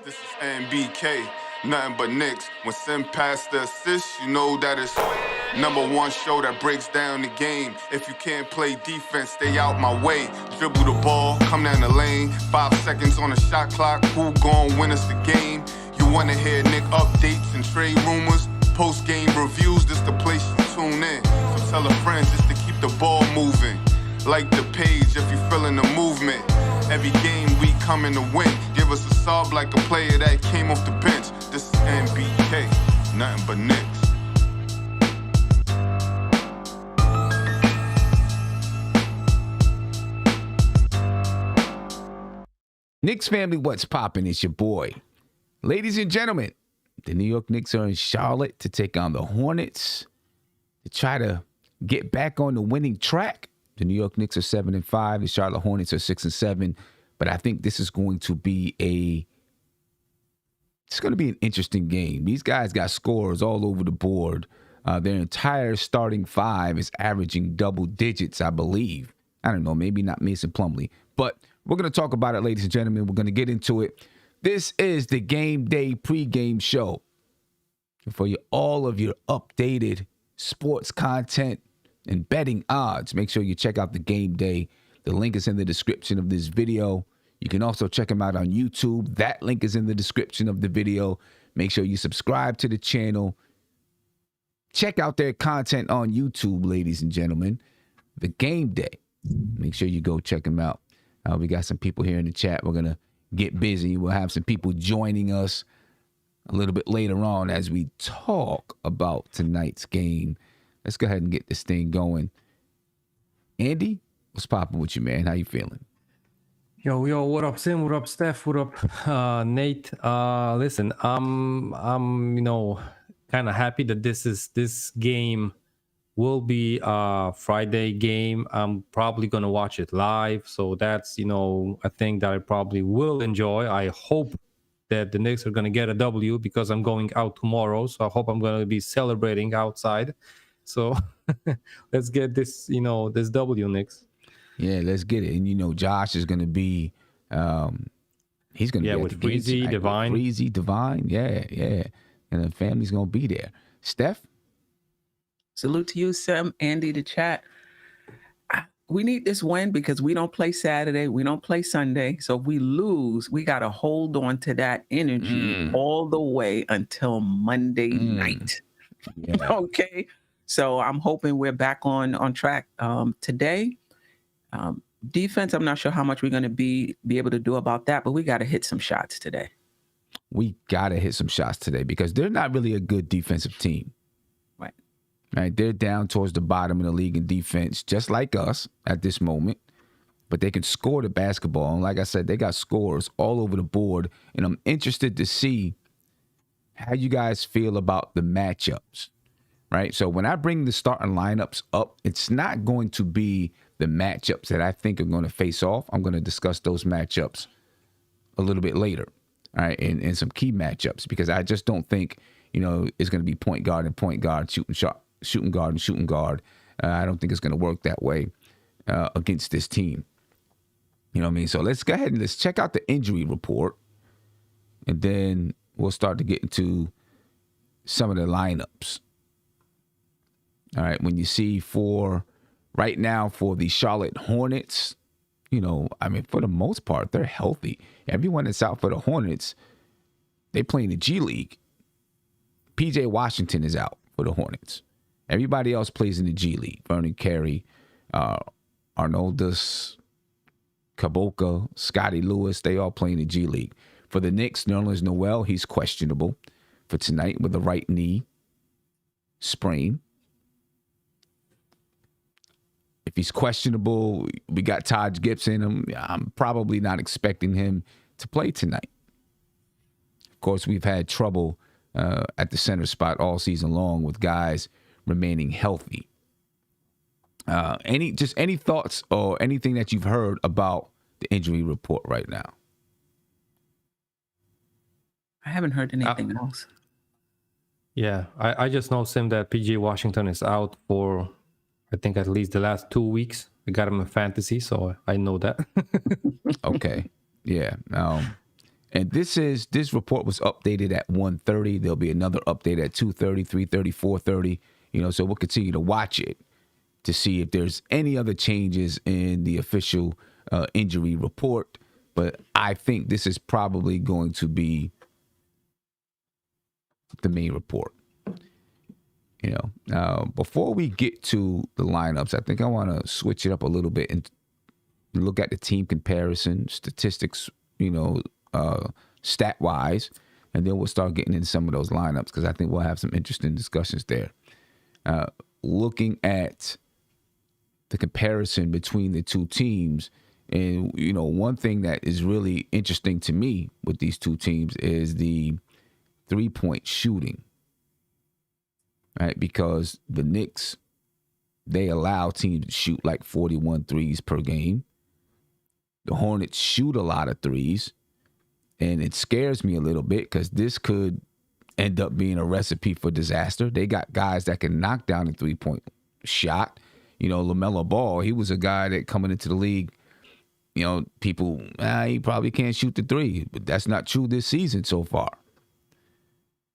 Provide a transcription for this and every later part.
This is NBK, nothing but Knicks. When Sim passed the assist, you know that it's #1 show that breaks down the game. If you can't play defense, stay out my way. Dribble the ball, come down the lane. 5 seconds on the shot clock, who gon' win us the game? You wanna hear Nick updates and trade rumors? Post-game reviews, this the place to tune in. So tell a friend just to keep the ball moving. Like the page if you feeling the movement. Every game we coming to win. Give us a sub like a player that came off the bench. This is NBK, nothing but Knicks. Knicks family, what's poppin'? It's your boy. Ladies and gentlemen, the New York Knicks are in Charlotte to take on the Hornets to try to get back on the winning track. The New York Knicks are 7-5. The Charlotte Hornets are 6-7. But I think this is going to be an interesting game. These guys got scores all over the board. Their entire starting five is averaging double digits, I believe. I don't know, maybe not Mason Plumlee. But we're going to talk about it, ladies and gentlemen. We're going to get into it. This is the Game Day pregame show. For all of your updated sports content and betting odds, make sure you check out the Game Day. The link is in the description of this video. You can also check them out on YouTube. That link is in the description of the video. Make sure you subscribe to the channel. Check out their content on YouTube, ladies and gentlemen. The Game Day. Make sure you go check them out. We got some people here in the chat. We're going to get busy. We'll have some people joining us a little bit later on as we talk about tonight's game. Let's go ahead and get this thing going. Andy, what's popping with you, man? How you feeling? Yo, what up, Sim? What up, Steph? What up, Nate? Listen, I'm kind of happy that this game will be a Friday game. I'm probably gonna watch it live, so that's a thing that I probably will enjoy. I hope that the Knicks are gonna get a W because I'm going out tomorrow, so I hope I'm gonna be celebrating outside. So let's get this, this W, Knicks. Yeah, let's get it. And Josh is going to be, he's going to be at with the Freezy, games. Divine. Freezy, Divine, yeah. And the family's going to be there. Steph? Salute to you, Sam, Andy, the chat. We need this win because we don't play Saturday. We don't play Sunday. So if we lose, we got to hold on to that energy all the way until Monday night. Yeah. Okay. So I'm hoping we're back on track today. Defense, I'm not sure how much we're going to be able to do about that, but we got to hit some shots today. We got to hit some shots today because they're not really a good defensive team. Right? They're down towards the bottom of the league in defense, just like us at this moment. But they can score the basketball. And like I said, they got scores all over the board. And I'm interested to see how you guys feel about the matchups. Right? So when I bring the starting lineups up, it's not going to be the matchups that I think are going to face off. I'm going to discuss those matchups a little bit later. All right. And some key matchups because I just don't think, it's going to be point guard and point guard, shooting guard and shooting guard. I don't think it's going to work that way against this team. You know what I mean? So let's go ahead and let's check out the injury report. And then we'll start to get into some of the lineups. All right, when you see right now for the Charlotte Hornets, for the most part, they're healthy. Everyone that's out for the Hornets, they play in the G League. PJ Washington is out for the Hornets. Everybody else plays in the G League. Vernon Carey, Arnoldus, Kaboka, Scotty Lewis, they all play in the G League. For the Knicks, Nerlens Noel, he's questionable for tonight with a right knee sprain. If he's questionable, we got Taj Gibson. I'm probably not expecting him to play tonight. Of course, we've had trouble at the center spot all season long with guys remaining healthy. Any thoughts or anything that you've heard about the injury report right now? I haven't heard anything else. Yeah, I just know, Sim, that PJ Washington is out for, I think, at least the last 2 weeks. I got him in fantasy, so I know that. Okay. Yeah. And this report was updated at 1:30. There'll be another update at 2:30, 3:30, 4:30. So we'll continue to watch it to see if there's any other changes in the official injury report. But I think this is probably going to be the main report. Before we get to the lineups, I think I want to switch it up a little bit and look at the team comparison statistics, stat-wise, and then we'll start getting into some of those lineups because I think we'll have some interesting discussions there. Looking at the comparison between the two teams, and, one thing that is really interesting to me with these two teams is the three-point shooting, right? Because the Knicks, they allow teams to shoot like 41 threes per game. The Hornets shoot a lot of threes, and it scares me a little bit because this could end up being a recipe for disaster. They got guys that can knock down a three-point shot. LaMelo Ball, he was a guy that coming into the league, people, he probably can't shoot the three, but that's not true this season so far.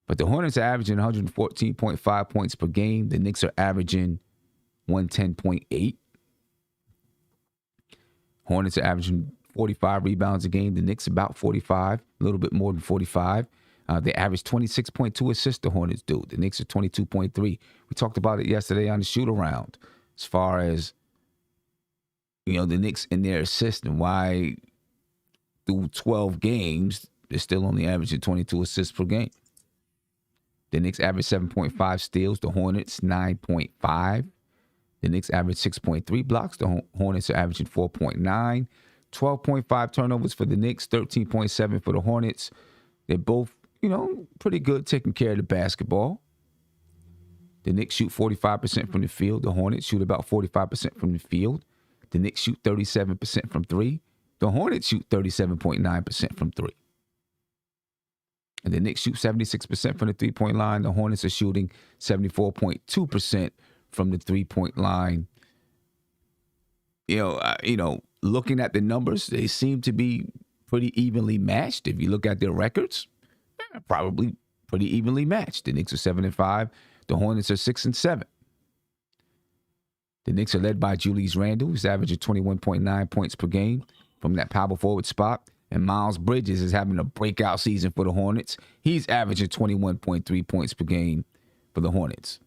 But the Hornets are averaging 114.5 points per game. The Knicks are averaging 110.8. Hornets are averaging 45 rebounds a game. The Knicks about 45, a little bit more than 45. They average 26.2 assists, the Hornets do. The Knicks are 22.3. We talked about it yesterday on the shoot-around as far as, the Knicks and their assists and why through 12 games, they're still only averaging 22 assists per game. The Knicks average 7.5 steals. The Hornets, 9.5. The Knicks average 6.3 blocks. The Hornets are averaging 4.9. 12.5 turnovers for the Knicks, 13.7 for the Hornets. They're both, pretty good taking care of the basketball. The Knicks shoot 45% from the field. The Hornets shoot about 45% from the field. The Knicks shoot 37% from three. The Hornets shoot 37.9% from three. And the Knicks shoot 76% from the three-point line. The Hornets are shooting 74.2% from the three-point line. Looking at the numbers, they seem to be pretty evenly matched. If you look at their records, probably pretty evenly matched. The Knicks are 7-5. The Hornets are 6-7. The Knicks are led by Julius Randle, who's averaging 21.9 points per game from that power forward spot. And Miles Bridges is having a breakout season for the Hornets. He's averaging 21.3 points per game for the Hornets.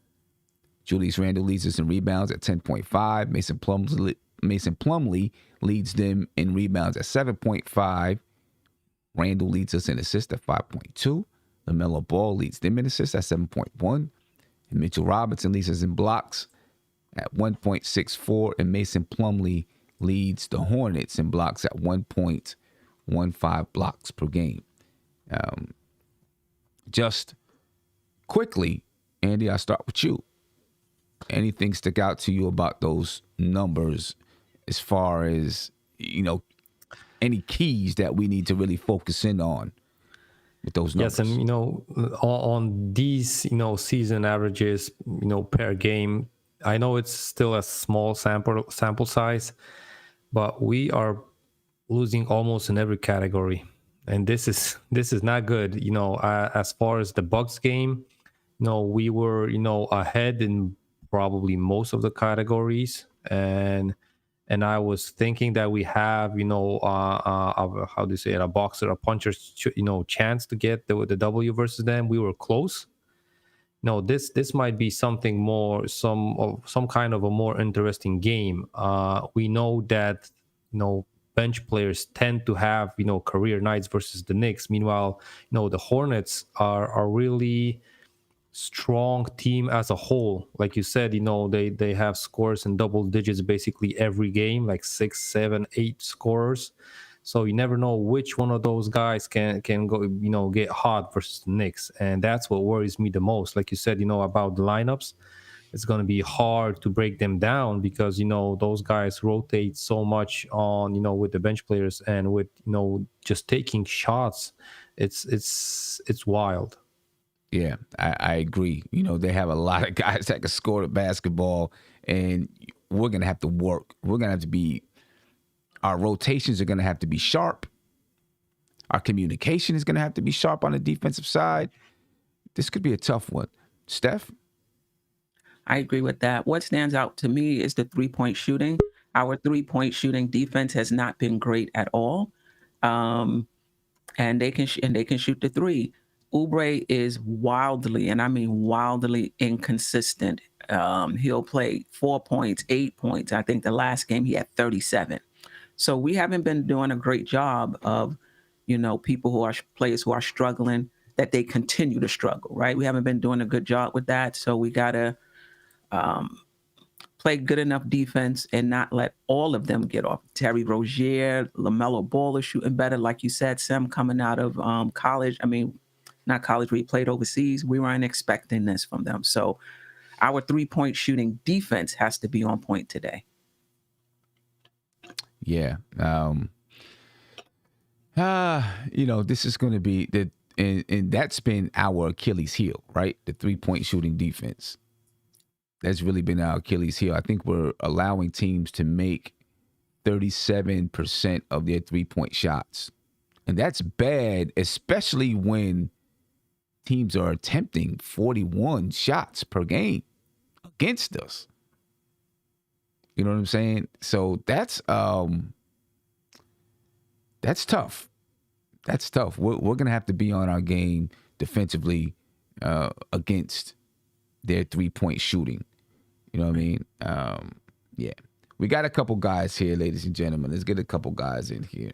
Julius Randle leads us in rebounds at 10.5. Mason Plumlee leads them in rebounds at 7.5. Randle leads us in assists at 5.2. LaMelo Ball leads them in assists at 7.1. And Mitchell Robinson leads us in blocks at 1.64. And Mason Plumlee leads the Hornets in blocks at 1.15 blocks per game. Just quickly, Andy, I'll start with you. Anything stick out to you about those numbers as far as, any keys that we need to really focus in on with those numbers? Yes, and, on these, season averages, per game, I know it's still a small sample size, but we are losing almost in every category. And this is not good. As far as the Bucks game, we were, ahead in probably most of the categories, and I was thinking that we have, how do you say it, a boxer, a puncher's, chance to get the W versus them. We were close. This might be something more, some kind of a more interesting game. We know that, bench players tend to have, career nights versus the Knicks. Meanwhile, the Hornets are really strong team as a whole. Like you said, they have scores in double digits basically every game, like 6, 7, 8 scorers. So you never know which one of those guys can go, get hot versus the Knicks. And that's what worries me the most. Like you said, about the lineups, it's going to be hard to break them down because, those guys rotate so much on, with the bench players and with, just taking shots. It's wild. Yeah, I agree. They have a lot of guys that can score the basketball, and we're going to have to work. We're going to have to be, our rotations are going to have to be sharp. Our communication is going to have to be sharp on the defensive side. This could be a tough one. Steph? I agree with that. What stands out to me is the 3-point shooting. Our 3-point shooting defense has not been great at all, and they can shoot the three. Oubre is wildly, and I mean wildly, inconsistent. He'll play 4 points, 8 points. I think the last game he had 37. So we haven't been doing a great job of, players who are struggling, that they continue to struggle, right? We haven't been doing a good job with that. So we got to play good enough defense and not let all of them get off. Terry Rozier, LaMelo Ball is shooting better. Like you said, Sam coming out of college. I mean, not college where he played overseas. We weren't expecting this from them. So our 3-point shooting defense has to be on point today. Yeah. This is going to be and that's been our Achilles heel, right? The 3-point shooting defense. That's really been our Achilles heel. I think we're allowing teams to make 37% of their 3-point shots. And that's bad, especially when teams are attempting 41 shots per game against us. You know what I'm saying? So that's tough. That's tough. We're going to have to be on our game defensively against their 3-point shooting. You know what I mean? Yeah. We got a couple guys here, ladies and gentlemen. Let's get a couple guys in here.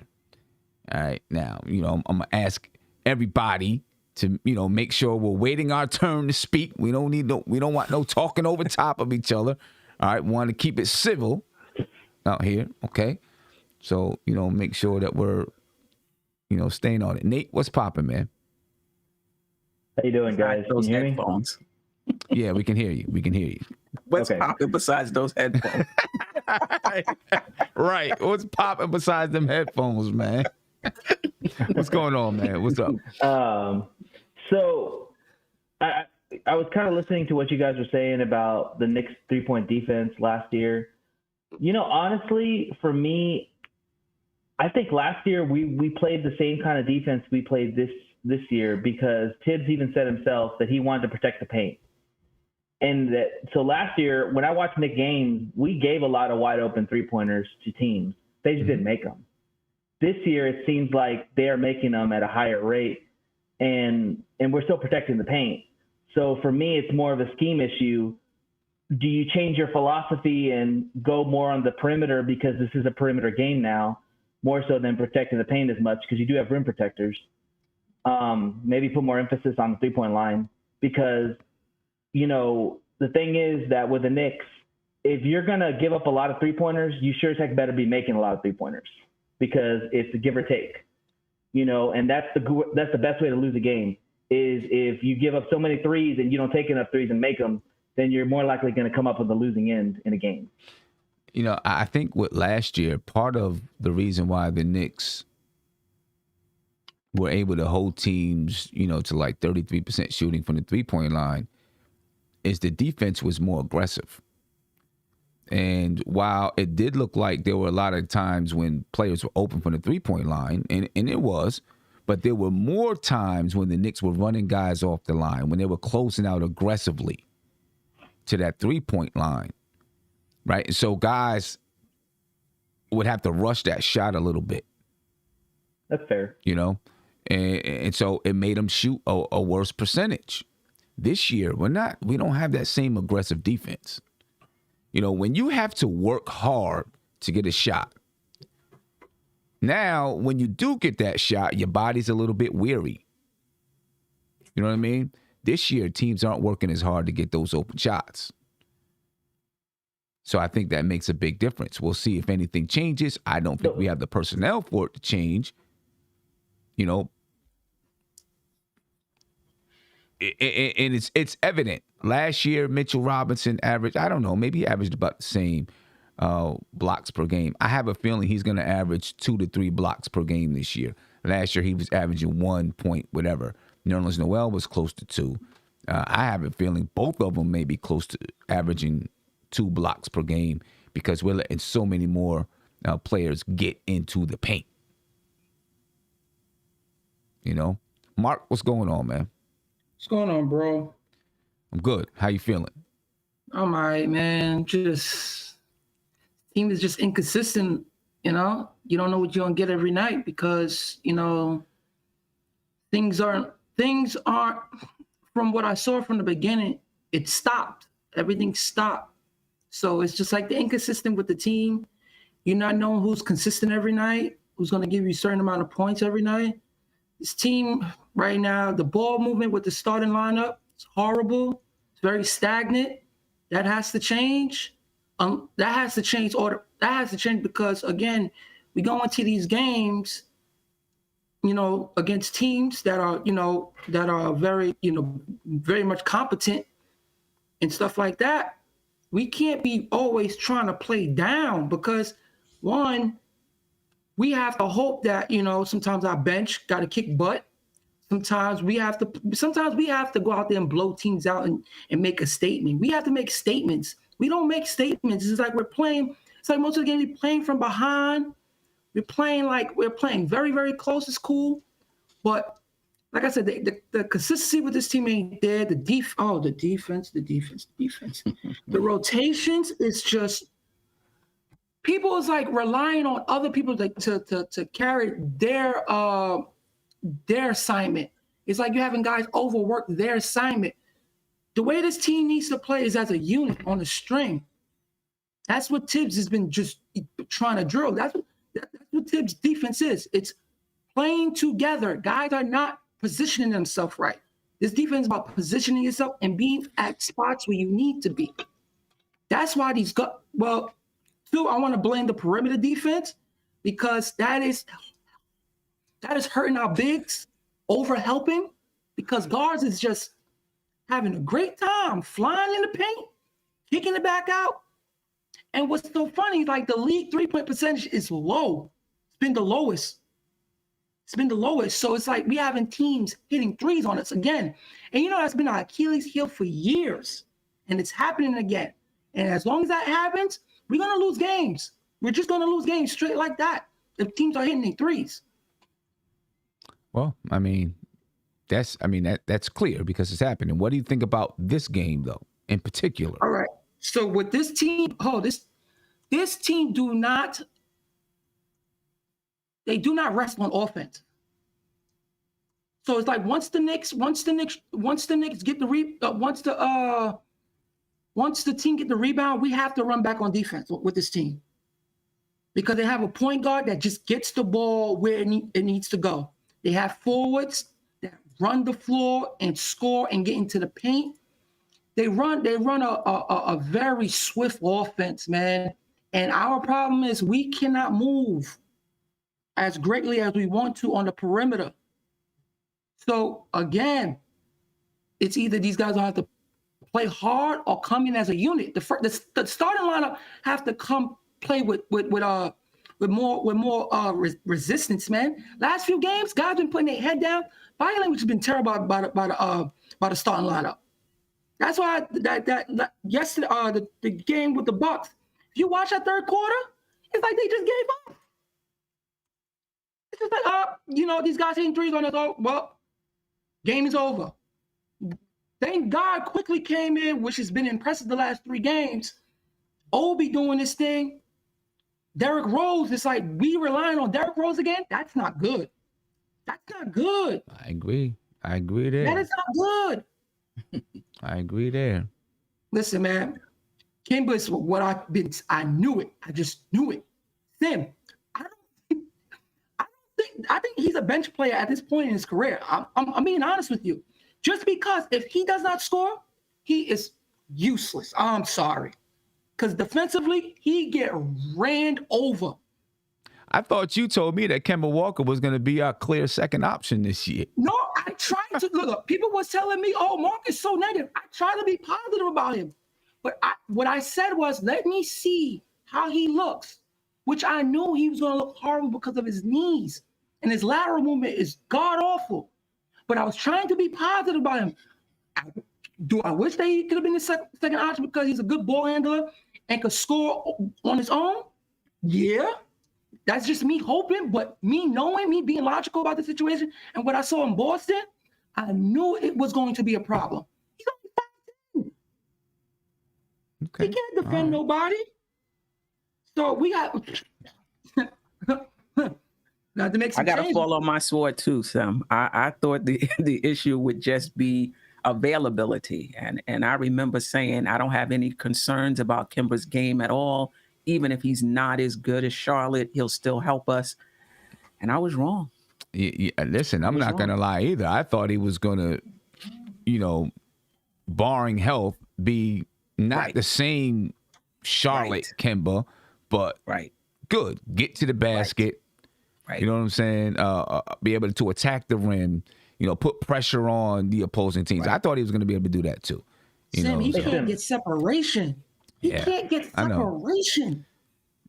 All right. Now, I'm going to ask everybody to, make sure we're waiting our turn to speak. We don't want no talking over top of each other. All right. We want to keep it civil out here. Okay. So, make sure that we're, staying on it. Nate, what's popping, man? How you doing, guys? Can Those you hear me? headphones. Yeah, we can hear you. We can hear you. What's Okay. popping besides those headphones? Right. What's popping besides them headphones, man? What's going on, man? What's up? So I was kind of listening to what you guys were saying about the Knicks 3-point defense last year. Honestly, for me, I think last year we played the same kind of defense we played this year because Tibbs even said himself that he wanted to protect the paint. And so last year, when I watched Knicks games, we gave a lot of wide open 3-pointers to teams. They just didn't make them. This year, it seems like they are making them at a higher rate, and we're still protecting the paint. So for me, it's more of a scheme issue. Do you change your philosophy and go more on the perimeter because this is a perimeter game now, more so than protecting the paint as much because you do have rim protectors? Maybe put more emphasis on the 3-point line because, the thing is that with the Knicks, if you're going to give up a lot of 3-pointers, you sure as heck better be making a lot of 3-pointers because it's a give or take, and that's the best way to lose a game is if you give up so many threes and you don't take enough threes and make them, then you're more likely going to come up with the losing end in a game. I think with last year, part of the reason why the Knicks were able to hold teams, to like 33% shooting from the 3-point line is the defense was more aggressive. And while it did look like there were a lot of times when players were open from the 3-point line, and it was, but there were more times when the Knicks were running guys off the line, when they were closing out aggressively to that 3-point line, right? And so guys would have to rush that shot a little bit. That's fair. And so it made them shoot a worse percentage. This year, we don't have that same aggressive defense. When you have to work hard to get a shot, now when you do get that shot, your body's a little bit weary. You know what I mean? This year, teams aren't working as hard to get those open shots. So I think that makes a big difference. We'll see if anything changes. I don't think we have the personnel for it to change. And it's evident. Last year, Mitchell Robinson averaged, I don't know, maybe he averaged about the same blocks per game. I have a feeling he's going to average 2 to 3 blocks per game this year. Last year, he was averaging 1 point, whatever. Nerlens Noel was close to 2. I have a feeling both of them may be close to averaging 2 blocks per game because we're letting so many more players get into the paint. You know, Mark, what's going on, man? What's going on, bro? I'm good. How you feeling? I'm all right, man. Just team is just inconsistent. You know, you don't know what you're gonna get every night because things aren't. From what I saw from the beginning, it stopped. Everything stopped. So it's just like the inconsistent with the team. You're not knowing who's consistent every night, who's gonna give you a certain amount of points every night. This team right now, the ball movement with the starting lineup, it's horrible. It's very stagnant. That has to change. That has to change because again, we go into these games, against teams that are very, very much competent and stuff like that. We can't be always trying to play down because one, we have to hope that, sometimes our bench got to kick butt. Sometimes we have to go out there and blow teams out and make a statement. We have to make statements. We don't make statements. It's like it's like most of the game we're playing from behind. We're playing very, very close. It's cool. But like I said, the consistency with this team ain't there. The defense. The rotations is just people is like relying on other people to carry their assignment. It's like you're having guys overwork their assignment. The way this team needs to play is as a unit on a string. That's what Tibbs has been just trying to drill. That's what Tibbs' defense is. It's playing together. Guys are not positioning themselves right. This defense is about positioning yourself and being at spots where you need to be. That's why I want to blame the perimeter defense because that is hurting our bigs, over helping, because guards is just having a great time flying in the paint, kicking it back out. And what's so funny, like the league 3-point percentage is low. It's been the lowest. So it's like we having teams hitting threes on us again. And that's been our Achilles heel for years. And it's happening again. And as long as that happens, we're going to lose games. We're just going to lose games straight like that if teams are hitting their threes. Well, I mean, that's clear because it's happening. What do you think about this game, though, in particular? All right. So with this team, this team do not rest on offense. So it's like once the Knicks get the once the team get the rebound, we have to run back on defense with this team because they have a point guard that just gets the ball where it needs to go. They have forwards that run the floor and score and get into the paint. They run a very swift offense, man. And our problem is we cannot move as greatly as we want to on the perimeter. So again, it's either these guys will have to play hard or come in as a unit. The starting lineup have to come play with more resistance, man. Last few games, guys been putting their head down. Body language has been terrible by the starting lineup. That's why that yesterday the game with the Bucks. If you watch that third quarter, it's like they just gave up. It's just like these guys hitting threes on us. Oh, well, game is over. Thank God quickly came in, which has been impressive the last 3 games. Obi doing this thing. Derrick Rose, it's like we relying on Derrick Rose again. That's not good. That's not good. I agree there. That is not good. I agree there. Listen, man. Kimba is what I knew it. I just knew it. Tim, I think he's a bench player at this point in his career. I'm being honest with you. Just because if he does not score, he is useless. I'm sorry. Because defensively, he get ran over. I thought you told me that Kemba Walker was going to be our clear second option this year. No, I tried to look. People was telling me, "Oh, Mark is so negative." I tried to be positive about him, but what I said was, "Let me see how he looks," which I knew he was going to look horrible because of his knees and his lateral movement is god awful. But I was trying to be positive about him. Do I wish that he could have been the second option because he's a good ball handler and could score on his own? Yeah. That's just me hoping, but me knowing, me being logical about the situation and what I saw in Boston, I knew it was going to be a problem. He's only 5'10". Okay. He can't defend nobody. So we got to make some I gotta changes. fall on my sword too, Sam. I thought the issue would just be availability. And I remember saying I don't have any concerns about Kemba's game at all. Even if he's not as good as Charlotte, he'll still help us. And I was wrong. Yeah, listen, I'm not gonna lie either. I thought he was gonna, barring health, be not the same Charlotte Kemba, but good. Get to the basket. Right. You know what I'm saying? Be able to attack the rim. Put pressure on the opposing teams. I thought he was going to be able to do that too. Sam, he can't get separation. He can't get separation.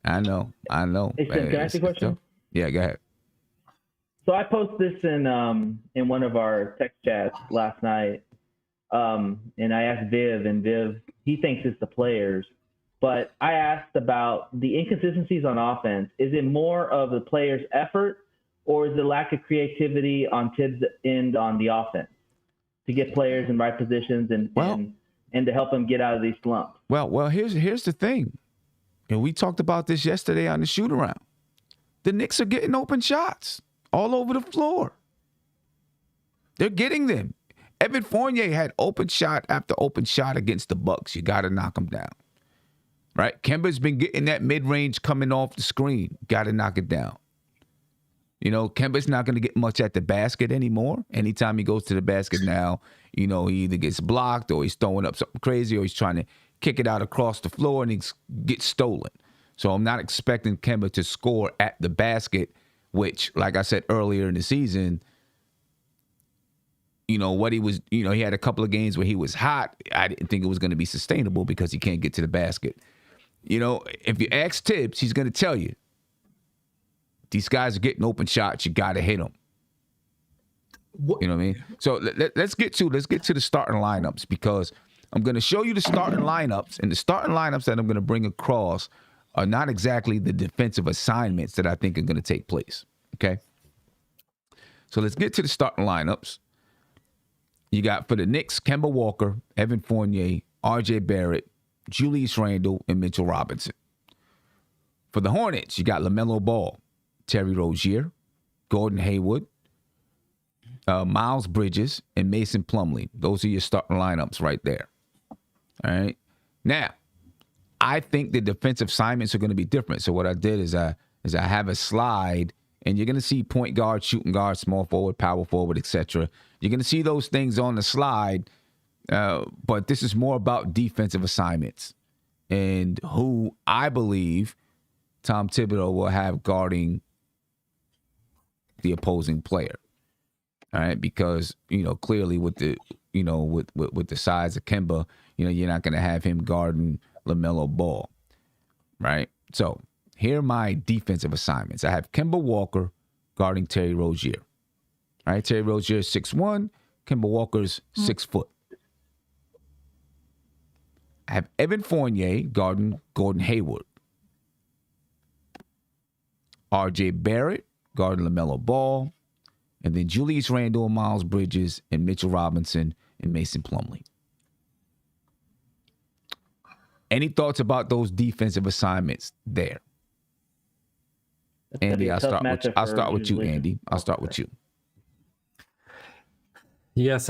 I know. Hey, Sam, can I ask you a question? Yeah, go ahead. So I posted this in one of our text chats last night, and I asked Viv, and Viv, he thinks it's the players, but I asked about the inconsistencies on offense. Is it more of the players' effort, or is it lack of creativity on Tibbs' end on the offense to get players in right positions and to help them get out of these slumps? Well, here's the thing, and we talked about this yesterday on the shoot around. The Knicks are getting open shots all over the floor. They're getting them. Evan Fournier had open shot after open shot against the Bucks. You got to knock them down, right? Kemba's been getting that mid-range coming off the screen. Got to knock it down. Kemba's not going to get much at the basket anymore. Anytime he goes to the basket now, he either gets blocked or he's throwing up something crazy or he's trying to kick it out across the floor and he gets stolen. So I'm not expecting Kemba to score at the basket, which, like I said earlier in the season, what he was, he had a couple of games where he was hot. I didn't think it was going to be sustainable because he can't get to the basket. If you ask Tibbs, he's going to tell you, these guys are getting open shots. You got to hit them. You know what I mean? So let's get to the starting lineups, because I'm going to show you the starting lineups, and the starting lineups that I'm going to bring across are not exactly the defensive assignments that I think are going to take place. Okay? So let's get to the starting lineups. You got, for the Knicks, Kemba Walker, Evan Fournier, R.J. Barrett, Julius Randle, and Mitchell Robinson. For the Hornets, you got LaMelo Ball, Terry Rozier, Gordon Hayward, Miles Bridges, and Mason Plumlee. Those are your starting lineups right there. All right? Now, I think the defensive assignments are going to be different. So what I did is I have a slide, and you're going to see point guard, shooting guard, small forward, power forward, etc. You're going to see those things on the slide, but this is more about defensive assignments and who I believe Tom Thibodeau will have guarding the opposing player. All right, because clearly with the with the size of Kemba, you're not going to have him guarding LaMelo Ball, right? So here are my defensive assignments. I have Kemba Walker guarding Terry Rozier. All right, Terry Rozier is 6'1", Kemba Walker's 6 foot. I have Evan Fournier guarding Gordon Hayward. R.J. Barrett guarding LaMelo Ball. And then Julius Randle, Miles Bridges, and Mitchell Robinson, and Mason Plumlee. Any thoughts about those defensive assignments there? Andy, I'll start with you, Andy. I'll start with you. Yes,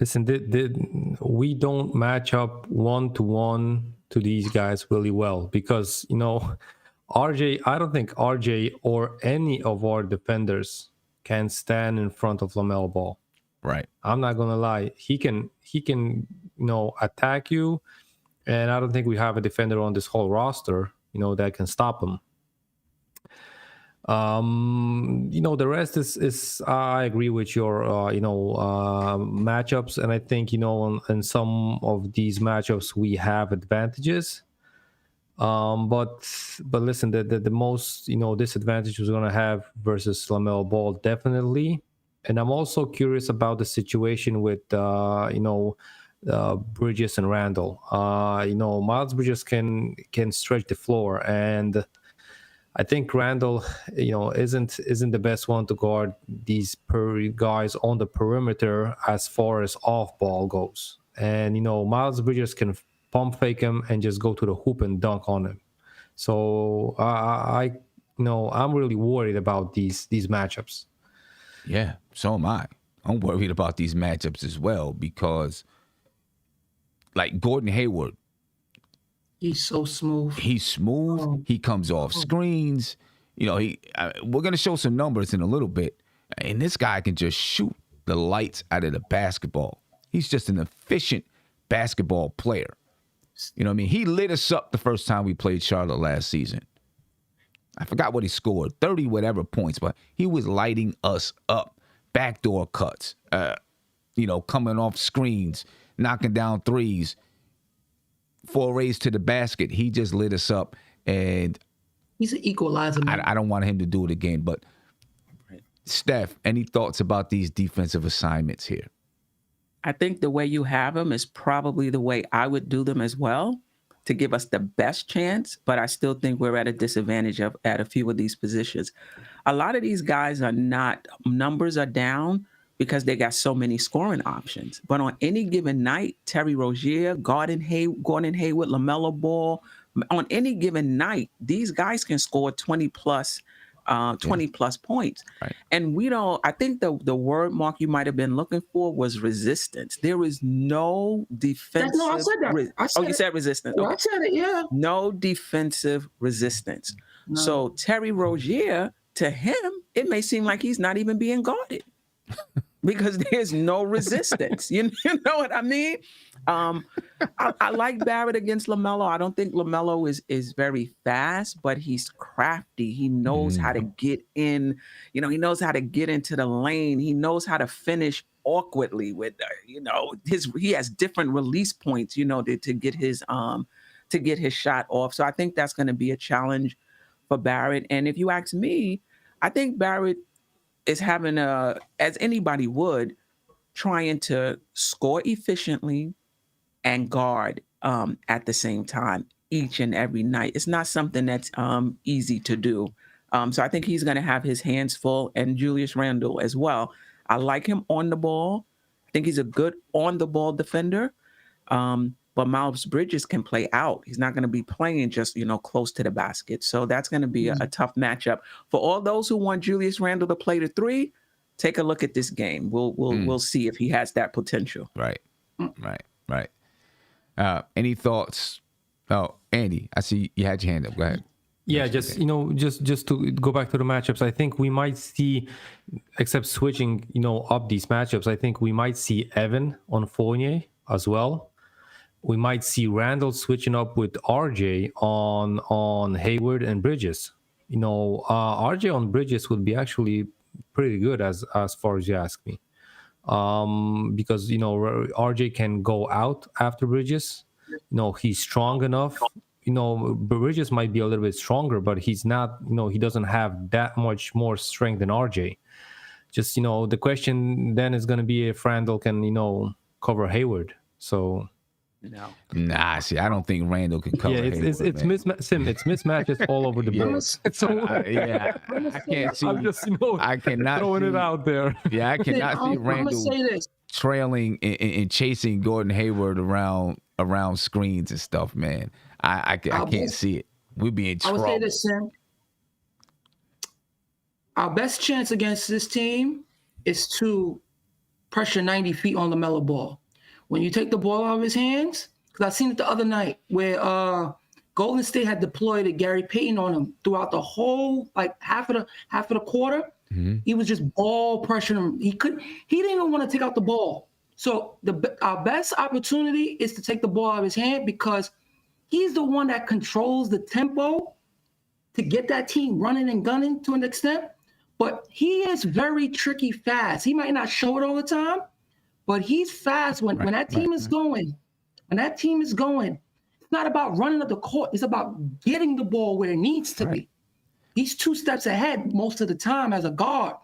listen, we don't match up 1-to-1 to these guys really well because, RJ, I don't think RJ or any of our defenders can stand in front of LaMelo Ball. Right. I'm not gonna lie. He can attack you, and I don't think we have a defender on this whole roster, that can stop him. The rest is I agree with your matchups, and I think in some of these matchups we have advantages. But listen, the most disadvantage we're gonna have versus LaMelo Ball definitely, and I'm also curious about the situation with Bridges and Randle. Miles Bridges can stretch the floor, and I think Randall, isn't the best one to guard these guys on the perimeter as far as off ball goes. And Miles Bridges can pump fake him and just go to the hoop and dunk on him. So I'm really worried about these matchups. Yeah, so am I. I'm worried about these matchups as well because, like Gordon Hayward, he's so smooth. He's smooth. Oh. He comes off screens. We're going to show some numbers in a little bit. And this guy can just shoot the lights out of the basketball. He's just an efficient basketball player. You know what I mean? He lit us up the first time we played Charlotte last season. I forgot what he scored, 30 whatever points, but he was lighting us up. Backdoor cuts, coming off screens, knocking down threes, forays to the basket. He just lit us up, and he's an equalizer. I don't want him to do it again. But Steph, any thoughts about these defensive assignments here? I think the way you have them is probably the way I would do them as well to give us the best chance, but I still think we're at a disadvantage at a few of these positions. A lot of these guys numbers are down because they got so many scoring options. But on any given night, Terry Rozier, Gordon Hayward, LaMelo Ball, on any given night, these guys can score 20 plus points. Right. And I think the word, Mark, you might have been looking for was resistance. There is no defensive. No, I said that. You said resistance. Well, I said it, yeah. No defensive resistance. No. So Terry Rozier, to him, it may seem like he's not even being guarded because there's no resistance. You know what I mean? I like Barrett against LaMelo. I don't think LaMelo is very fast, but he's crafty. He knows how to get in. He knows how to get into the lane. He knows how to finish awkwardly with, he has different release points, to get his shot off. So I think that's going to be a challenge for Barrett. And if you ask me, I think Barrett is having as anybody would, trying to score efficiently and guard at the same time each and every night. It's not something that's easy to do. So I think he's going to have his hands full, and Julius Randle as well. I like him on the ball. I think he's a good on-the-ball defender. But Miles Bridges can play out. He's not going to be playing just, close to the basket. So that's going to be a tough matchup. For all those who want Julius Randle to play the three, take a look at this game. We'll see if he has that potential. Right. Any thoughts? Oh, Andy, I see you had your hand up. Go ahead. Yeah, just to go back to the matchups, I think we might see, except switching, up these matchups, I think we might see Evan on Fournier as well. We might see Randall switching up with RJ on Hayward and Bridges. RJ on Bridges would be actually pretty good as far as you ask me, because RJ can go out after Bridges. He's strong enough. Bridges might be a little bit stronger, but he's not. He doesn't have that much more strength than RJ. Just the question then is going to be if Randall can cover Hayward. So. No. Nah, see, I don't think Randall can cover. Yeah, it's mismatches all over the board. I can't see. I'm just I cannot throwing see, it out there. Yeah, I cannot see Randall trailing and chasing Gordon Hayward around screens and stuff, man. I can't see it. We'd be in trouble. I would say this, Sam. Our best chance against this team is to pressure 90 feet on LaMelo Ball. When you take the ball out of his hands, because I seen it the other night where Golden State had deployed a Gary Payton on him throughout the whole half of the quarter. Mm-hmm. He was just ball pressuring him. He didn't even want to take out the ball. So our best opportunity is to take the ball out of his hand because he's the one that controls the tempo to get that team running and gunning to an extent. But he is very tricky fast. He might not show it all the time, but he's fast when that team is going. When that team is going, it's not about running up the court. It's about getting the ball where it needs to be. He's 2 steps ahead most of the time as a guard.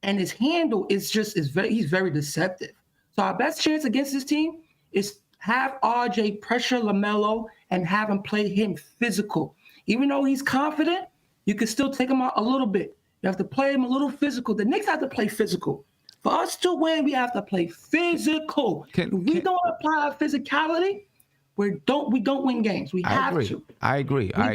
And his handle is he's very deceptive. So our best chance against this team is have RJ pressure LaMelo and have him play him physical. Even though he's confident, You can still take them out a little bit. You have to play them a little physical. The Knicks have to play physical. For us to win, we have to play physical. If we don't apply our physicality, we don't win games. We have to. I agree. I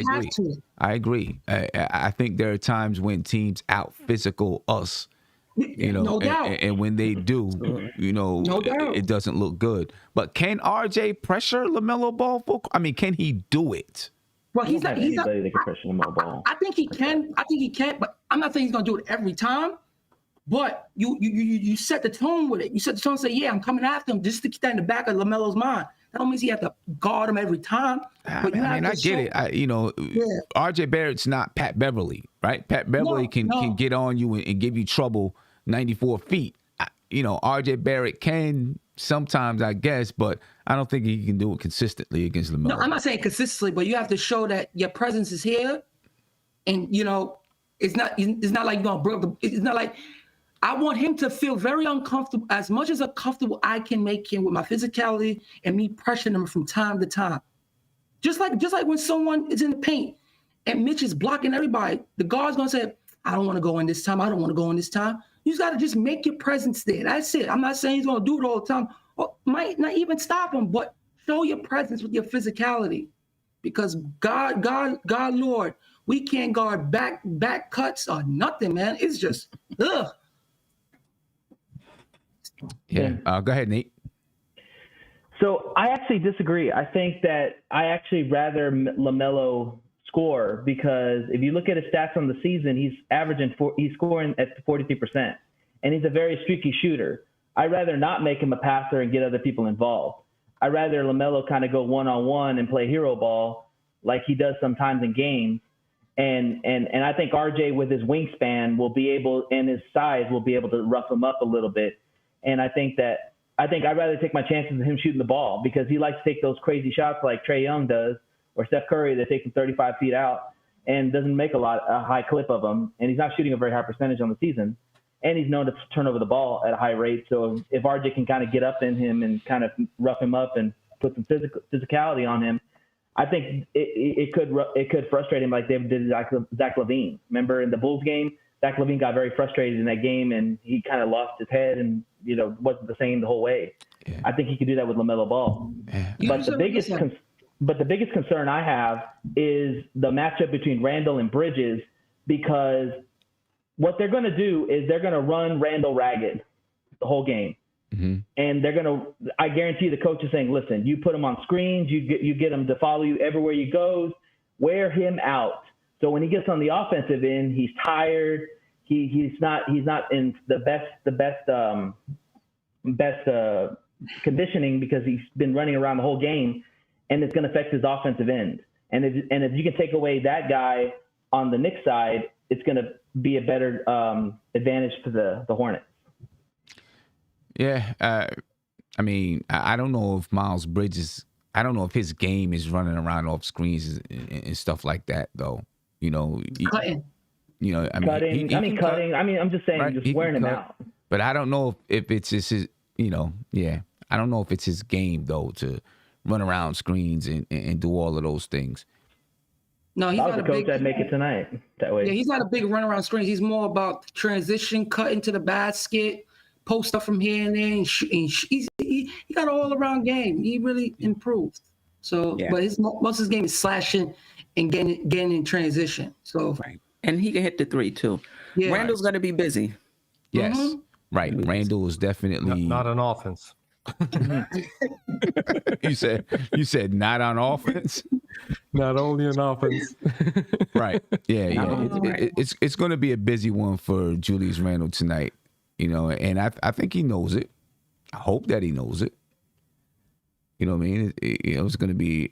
agree. I think there are times when teams out physical us. No doubt. And when they do, No doubt. it doesn't look good. But can RJ pressure LaMelo Ball? Can he do it? Well, he's not. Anybody that can pressure LaMelo Ball. I think he can. But I'm not saying he's gonna do it every time. But you set the tone with it. You set the tone and say, yeah, I'm coming after him, just to keep that in the back of LaMelo's mind. That don't mean he have to guard him every time. I get it. RJ Barrett's not Pat Beverly, right? Pat Beverly can get on you and give you trouble 94 feet. RJ Barrett can sometimes, I guess, but I don't think he can do it consistently against LaMelo. No, I'm not saying consistently, but you have to show that your presence is here, and it's not like you're gonna break it's not like. I want him to feel very uncomfortable, as much as uncomfortable I can make him with my physicality and me pressuring him from time to time. Just like when someone is in the paint and Mitch is blocking everybody, the guard's gonna say, I don't want to go in this time. I don't want to go in this time. You just gotta just make your presence there. That's it. I'm not saying he's gonna do it all the time. Or might not even stop him, but show your presence with your physicality. Because God, Lord, we can't guard back cuts or nothing, man. It's just ugh. Yeah. Go ahead, Nate. So I actually disagree. I think that I actually rather LaMelo score, because if you look at his stats on the season, he's scoring at 43%, and he's a very streaky shooter. I'd rather not make him a passer and get other people involved. I'd rather LaMelo kind of go one-on-one and play hero ball like he does sometimes in games. And I think RJ, with his wingspan, will be able, and his size, will be able to rough him up a little bit. And I think I'd rather take my chances of him shooting the ball, because he likes to take those crazy shots like Trae Young does, or Steph Curry, that takes him 35 feet out and doesn't make a high clip of them. And he's not shooting a very high percentage on the season. And he's known to turn over the ball at a high rate. So if RJ can kind of get up in him and kind of rough him up and put some physicality on him, I think it could frustrate him like they did Zach LaVine. Remember in the Bulls game, Zach LaVine got very frustrated in that game, and he kind of lost his head and wasn't the same the whole way. Yeah. I think he could do that with LaMelo Ball. Yeah. But the biggest concern I have is the matchup between Randall and Bridges, because what they're going to do is they're going to run Randall ragged the whole game. Mm-hmm. And I guarantee the coach is saying, listen, you put him on screens, you get him to follow you everywhere he goes, wear him out. So when he gets on the offensive end, he's tired. He's not in the best conditioning, because he's been running around the whole game, and it's going to affect his offensive end. And if you can take away that guy on the Knicks side, it's going to be a better advantage to the Hornets. Yeah, I don't know if Miles Bridges, I don't know if his game is running around off screens and stuff like that, though. Cutting. Cutting. I'm just saying, right? Just wearing him out. But I don't know if it's just his, I don't know if it's his game, though, to run around screens and do all of those things. No, he's not a coach that make it tonight that way. Yeah, he's not a big run around screens. He's more about transition, cut into the basket, post up from here and there. He got an all around game. He really improved. So, yeah. But most of his game is slashing and getting in transition. So, right. And he can hit the three too. Yeah. Randall's going to be busy. Yes, right. Randall is definitely not on offense. You said not on offense. Not only on offense. Right. Yeah. It's going to be a busy one for Julius Randle tonight. And I think he knows it. I hope that he knows it. You know what I mean? It's going to be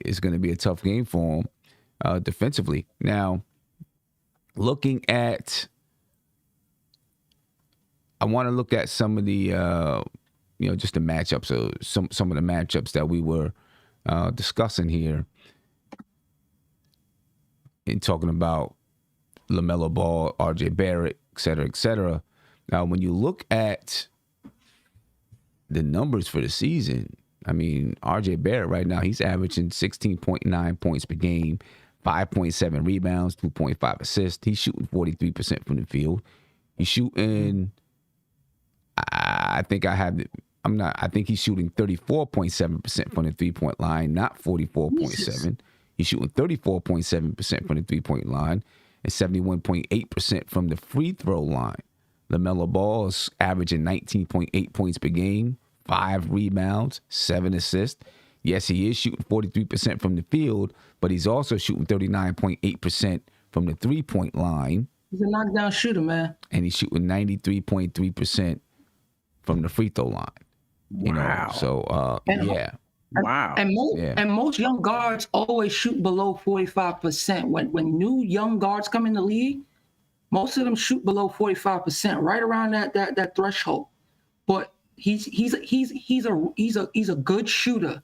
a tough game for him defensively. Now, looking at, I want to look at some of the just the matchups, some of the matchups that we were discussing here in talking about LaMelo Ball, RJ Barrett, et cetera, et cetera. Now, when you look at the numbers for the season, RJ Barrett right now, he's averaging 16.9 points per game, 5.7 rebounds, 2.5 assists. He's shooting 43% from the field. He's shooting, I think he's shooting 34.7% from the 3-point line, not 44.7. He's shooting 34.7% from the 3-point line and 71.8% from the free throw line. LaMelo Ball is averaging 19.8 points per game, 5 rebounds, 7 assists. Yes, he is shooting 43% from the field, but he's also shooting 39.8% from the 3-point line. He's a knockdown shooter, man. And he's shooting 93.3% from the free throw line. You know, so yeah. Wow. And most young guards always shoot below 45%. When new young guards come in the league, most of them shoot below 45%, right around that threshold. But he's a good shooter.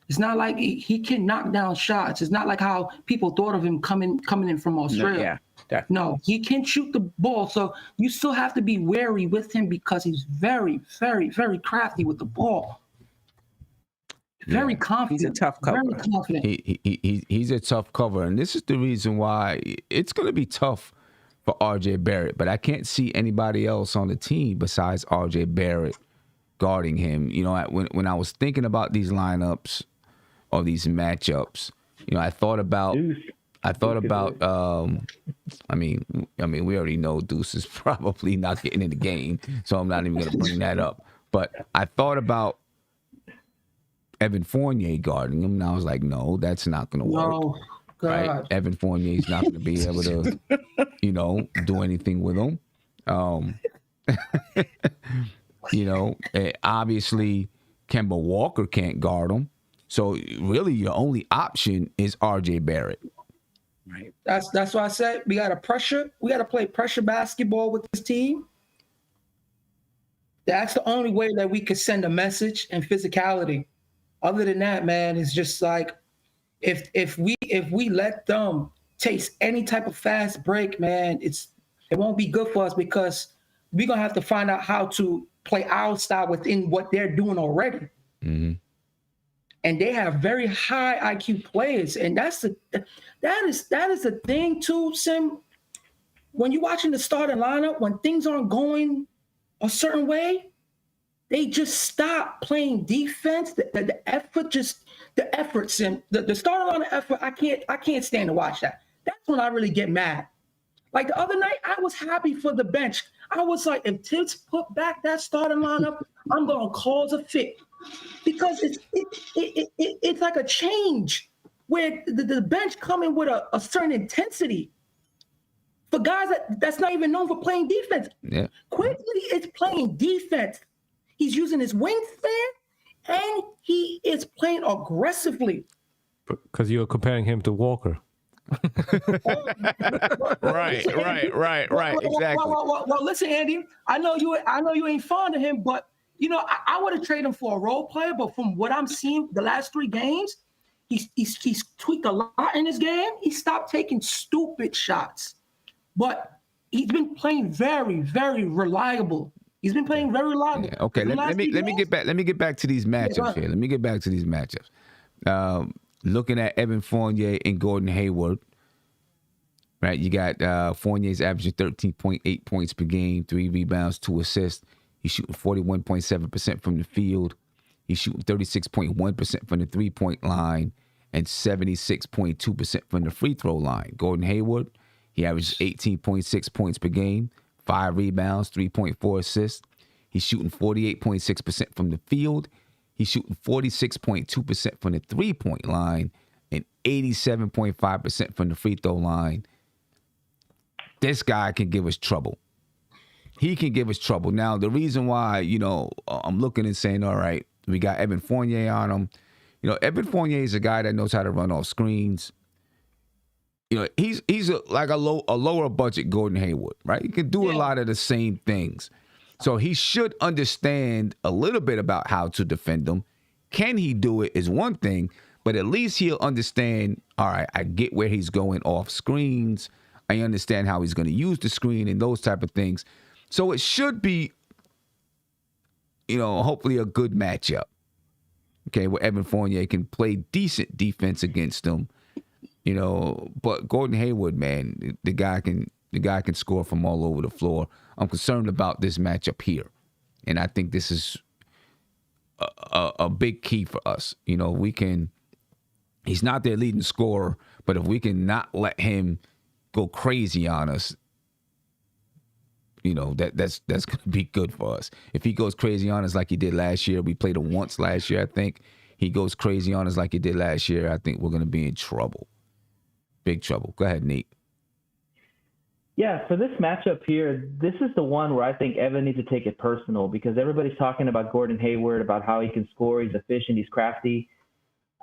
It's not like he can knock down shots. It's not like how people thought of him coming in from Australia. No, he can shoot the ball. So you still have to be wary with him because he's very, very, very crafty with the ball. Very confident. He's a tough cover. Very confident. He's a tough cover. And this is the reason why it's going to be tough for RJ Barrett. But I can't see anybody else on the team besides RJ Barrett guarding him. You know, when I was thinking about these lineups or these matchups, you know, I thought about I mean, we already know Deuce is probably not getting in the game, so I'm not even going to bring that up. But I thought about Evan Fournier guarding him, and I was like, no, that's not going to work. No, God. Right? Evan Fournier is not going to be able to, you know, do anything with him. You know, obviously, Kemba Walker can't guard him. So really, your only option is RJ Barrett. Right. That's why I said we got to play pressure basketball with this team. That's the only way that we could send a message and physicality. Other than that, man, it's just like if we let them taste any type of fast break, man, it won't be good for us because we're gonna have to find out how to play our style within what they're doing already. Mm-hmm. And they have very high IQ players, and that is the thing too, Sim. When you're watching the starting lineup, when things aren't going a certain way, they just stop playing defense. The effort, Sim. The starting lineup effort, I can't stand to watch that. That's when I really get mad. Like the other night, I was happy for the bench. I was like, if Tibbs put back that starting lineup, I'm gonna cause a fit. Because it's like a change where the bench coming with a certain intensity for guys that's not even known for playing defense. Yeah. Quickly, it's playing defense. He's using his wingspan and he is playing aggressively. Because you're comparing him to Walker. Right. Exactly. Well, listen, Andy. I know you ain't fond of him, but you know, I would have traded him for a role player, but from what I'm seeing the last 3 games, he's tweaked a lot in his game. He stopped taking stupid shots, but he's been playing very, very reliable. He's been playing very reliable. Yeah, okay, let me get back. Let me get back to these matchups here. Let me get back to these matchups. Looking at Evan Fournier and Gordon Hayward, right? You got Fournier's averaging 13.8 points per game, 3 rebounds, 2 assists. He's shooting 41.7% from the field. He's shooting 36.1% from the 3-point line and 76.2% from the free throw line. Gordon Hayward, he averages 18.6 points per game, 5 rebounds, 3.4 assists. He's shooting 48.6% from the field. He's shooting 46.2% from the 3-point line and 87.5% from the free throw line. This guy can give us trouble. He can give us trouble. Now, the reason why, you know, I'm looking and saying, all right, we got Evan Fournier on him. You know, Evan Fournier is a guy that knows how to run off screens. You know, he's like a lower budget Gordon Hayward, right? He can do a lot of the same things. So he should understand a little bit about how to defend them. Can he do it is one thing, but at least he'll understand, all right, I get where he's going off screens. I understand how he's going to use the screen and those type of things. So it should be, you know, hopefully a good matchup. Okay, where Evan Fournier can play decent defense against him. You know, but Gordon Hayward, man, the guy can score from all over the floor. I'm concerned about this matchup here, and I think this is a big key for us. You know, he's not their leading scorer, but if we can not let him go crazy on us, you know, that's going to be good for us. If he goes crazy on us like he did last year, we played him once last year, I think. He goes crazy on us like he did last year, I think we're going to be in trouble. Big trouble. Go ahead, Nate. Yeah, for this matchup here, this is the one where I think Evan needs to take it personal because everybody's talking about Gordon Hayward, about how he can score, he's efficient, he's crafty.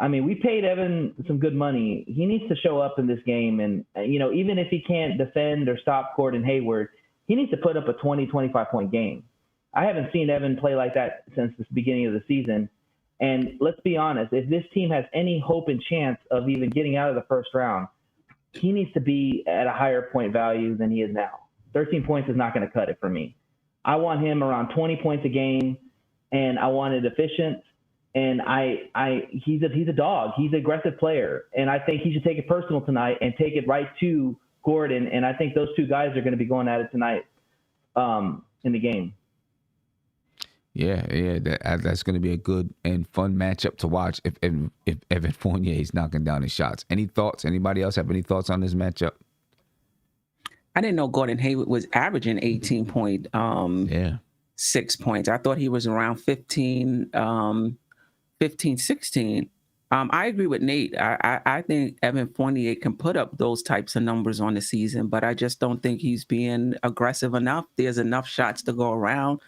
I mean, we paid Evan some good money. He needs to show up in this game. And, you know, even if he can't defend or stop Gordon Hayward, he needs to put up a 20, 25-point game. I haven't seen Evan play like that since the beginning of the season. And let's be honest, if this team has any hope and chance of even getting out of the first round, he needs to be at a higher point value than he is now. 13 points is not going to cut it for me. I want him around 20 points a game, and I want it efficient. And he's a dog. He's an aggressive player, and I think he should take it personal tonight and take it right to Gordon. And I think those two guys are going to be going at it tonight in the game. Yeah, that's going to be a good and fun matchup to watch if Evan Fournier is knocking down his shots. Any thoughts? Anybody else have any thoughts on this matchup? I didn't know Gordon Hayward was averaging 6 points. I thought he was around 15, 16. I agree with Nate. I think Evan Fournier can put up those types of numbers on the season, but I just don't think he's being aggressive enough. There's enough shots to go around.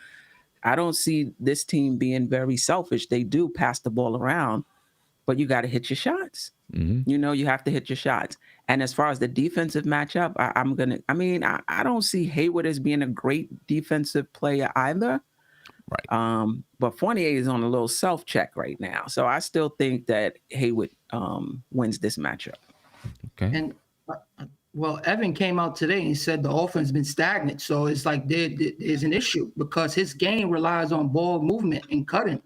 I don't see this team being very selfish. They do pass the ball around, but you got to hit your shots. Mm-hmm. You know, you have to hit your shots. And as far as the defensive matchup, I don't see Hayward as being a great defensive player either. Right. But Fournier is on a little self-check right now. So I still think that Hayward wins this matchup. Okay. And well, Evan came out today and said the offense has been stagnant. So it's like there's an issue because his game relies on ball movement and cutting.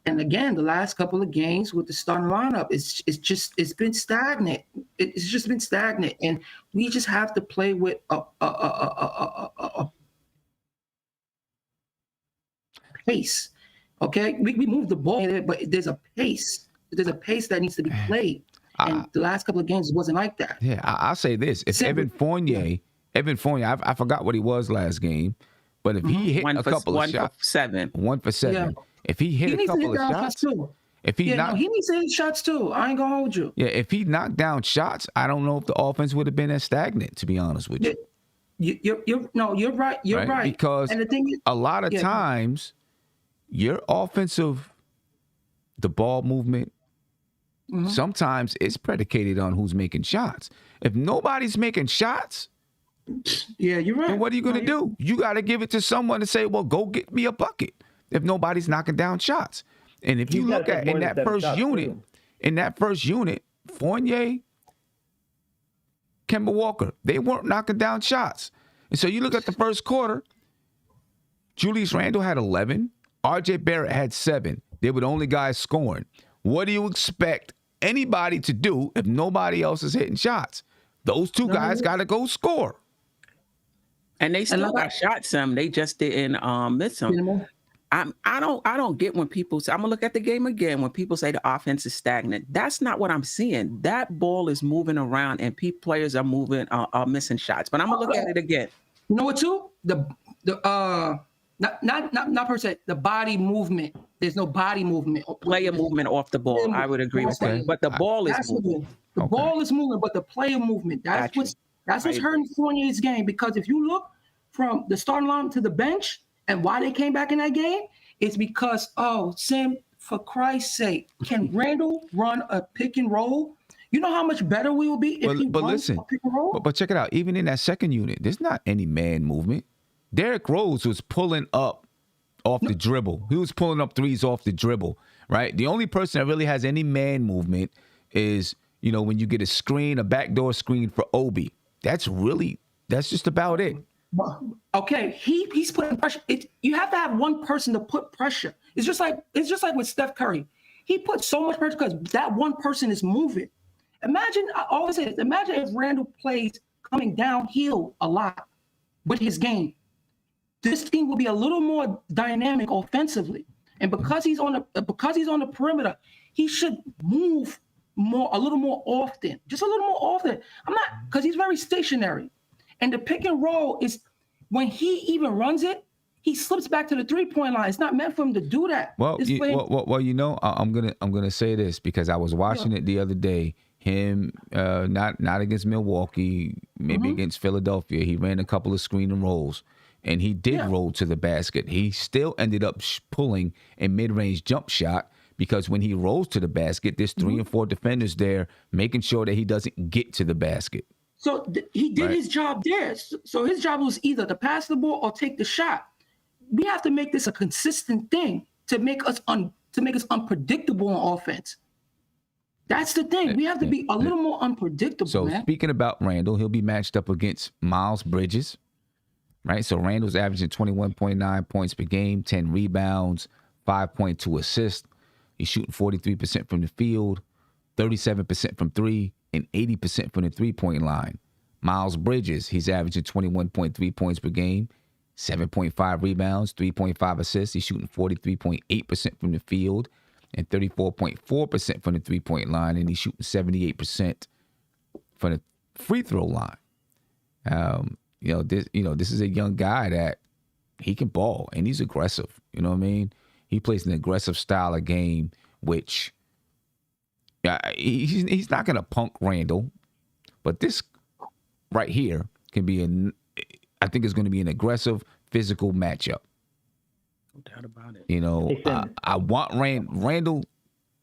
And again, the last couple of games with the starting lineup, it's been stagnant. It's just been stagnant. And we just have to play with a pace. Okay? We move the ball, but there's a pace. There's a pace that needs to be played. And the last couple of games wasn't like that. Yeah, I'll say this. If Evan Fournier, I forgot what he was last game, but if he hit a couple of shots. 1 for 7. Yeah. If he hit a couple of shots. Too. He needs to hit shots too. I ain't going to hold you. Yeah, if he knocked down shots, I don't know if the offense would have been as stagnant, to be honest with you. You're right. You're right. Because and the thing is, a lot of times, your offensive, the ball movement, sometimes it's predicated on who's making shots. If nobody's making shots, yeah, you're right. Then what are you going to do? You got to give it to someone to say, well, go get me a bucket if nobody's knocking down shots. And if you look at in that first unit, Fournier, Kemba Walker, they weren't knocking down shots. And so you look at the first quarter, Julius Randle had 11, RJ Barrett had 7. They were the only guys scoring. What do you expect anybody to do if nobody else is hitting shots? Those two guys got to go score. And they still got shots, Sam. They just didn't miss them. I don't get when people say, I'm gonna look at the game again. When people say the offense is stagnant, that's not what I'm seeing. That ball is moving around, and players are missing shots. But I'm gonna look at it again. You know what? Too not per se the body movement. There's no body movement. Player movement off the ball. I would agree with that. But the ball is moving. The ball is moving, but the player movement. That's what's hurting Fournier's game. Because if you look from the starting line to the bench. And why they came back in that game is because, Sam, for Christ's sake, can Randall run a pick and roll? You know how much better we will be if he runs a pick and roll? But check it out. Even in that second unit, there's not any man movement. Derrick Rose was pulling up off the dribble. He was pulling up threes off the dribble, right? The only person that really has any man movement is, when you get a screen, a backdoor screen for Obi. That's just about it. Okay, he's putting pressure. You have to have one person to put pressure. It's just like with Steph Curry. He puts so much pressure because that one person is moving. Imagine, I always say this, imagine if Randall plays coming downhill a lot with his game. This team will be a little more dynamic offensively. And because he's on the perimeter, he should move a little more often. Just a little more often. Because he's very stationary. And the pick and roll is, when he even runs it, he slips back to the 3-point line. It's not meant for him to do that. Well, I'm gonna say this because I was watching it the other day. Him, not against Milwaukee, maybe against Philadelphia. He ran a couple of screen and rolls, and he did roll to the basket. He still ended up pulling a mid-range jump shot because when he rolls to the basket, there's 3 and 4 defenders there making sure that he doesn't get to the basket. So he did his job there. So his job was either to pass the ball or take the shot. We have to make this a consistent thing to make us unpredictable on offense. That's the thing. We have to be a little more unpredictable, so man. Speaking about Randall, he'll be matched up against Miles Bridges, right? So Randall's averaging 21.9 points per game, 10 rebounds, 5.2 assists. He's shooting 43% from the field, 37% from 3, and 80% from the 3-point line. Miles Bridges, he's averaging 21.3 points per game, 7.5 rebounds, 3.5 assists. He's shooting 43.8% from the field and 34.4% from the 3-point line, and he's shooting 78% from the free throw line. This is a young guy that he can ball and he's aggressive. You know what I mean? He plays an aggressive style of game, which he's not going to punk Randall, but this right here can be I think it's going to be an aggressive physical matchup. No doubt about it. You know, I want Randall